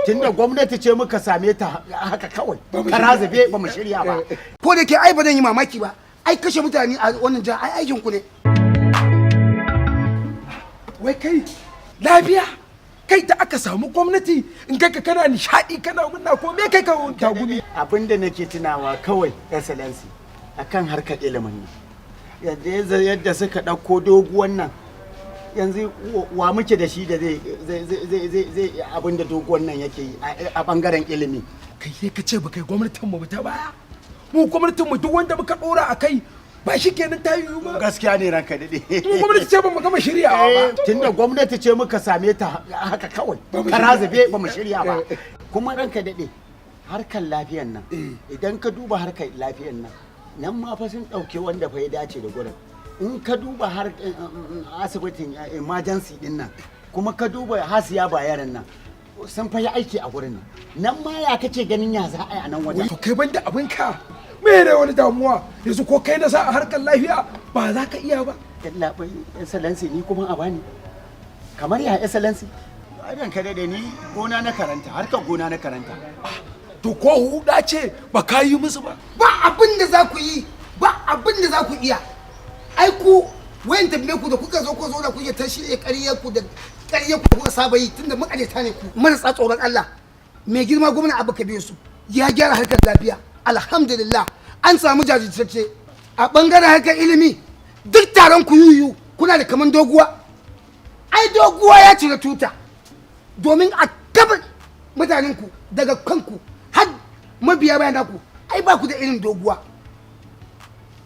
tunda gwamnati ce muka same ta haka kawai kara zabe ba mu shirya ba. Ko da ke ai ba zan yi mamaki ba, ai kashe mutane a wannan jiha ai aikin ku ne. Wai kai lafiya kai da aka samu gwamnati in kai ka kana nishadi kana munna ko me kai ka tagumi. Abinda nake tunawa kawai excellency akan harkar ilimin nan yadda suka ɗauko doguwan nan yanzu wa muke da shi da zai abinda doguwan nan yake yi a bangaren ilimi. Kai sai ka ce ba kai gwamnatin mu ta baya, mu gwamnatin mu duk wanda muka dora a kai ba shi kenan ta yiwu ba. Gaskiya ne ranka dade. Mu gwamnati ce ba mu gama shiryawa ba. Tunda gwamnati ce muka same ta haka kawai kara zabe ba mu shirya ba. Kuma ranka dade harkar lafiyan nan idan ka duba harkar lafiyan nan ma fa sun dauke wanda fa ya dace da gurin. In ka duba har asibitin emergency din nan kuma ka duba hasiya bayaran nan sun fa yi aiki a gurin nan ma ya kace ganin ya za a yi a nan wajen. To kai banda abin ka me ne wani damuwa yanzu ko kai na sa a harkar lafiya ba za ka iya ba. Yalla bai excellency ni kuma a bani kamar ya excellency idan ka dade ni gona na karanta harkar gona na karanta. To ko huda ce ba ka yi musu ba. Ba abin da za ku yi, ba abin da za ku iya. Ai ku wayan tambaye ku da kuka zo da kuke ta shirye ƙaryar ku da ƙaryar ku kuka saba yi tunda makareta ne ku. Marasa tsoron Allah. Mai girma gwamna Abu Kabir su ya gyara harkar lafiya. Alhamdulillah an samu jajirtacce a bangaren harkar ilimi. Duk taron ku yuyu kuna da kaman doguwa. Ai doguwa ya cire tuta. Domin a gaba mutanen ku daga kanku har mabiya bayan ku ai ba ku da irin doguwa.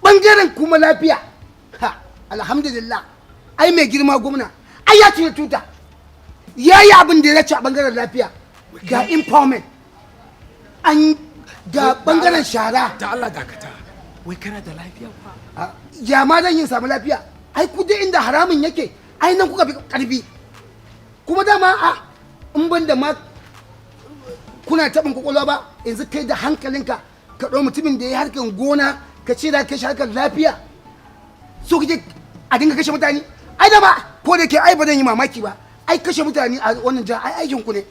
Bangaren kuma lafiya ha alhamdulillah ai mai girma gwamna ai ya cire tuta ya yi abin da ya ci a bangaren lafiya ga empowerment an ga bangaren shara. Da Allah dakata wai kana da lafiya ba? Ya ma zan yin samu lafiya ai ku da inda haramun yake ai nan kuka fi karfi kuma dama in ban da ma kuna taɓin kwakwalwa ba yanzu kai da hankalinka ka ɗau mutumin da ya harkar gona ka ce da kashe harkar lafiya so kake a dinga kashe mutane ai da ba ko da ke ai ba zan yi mamaki ba ai kashe mutane a wannan jiha ai aikin ku ne.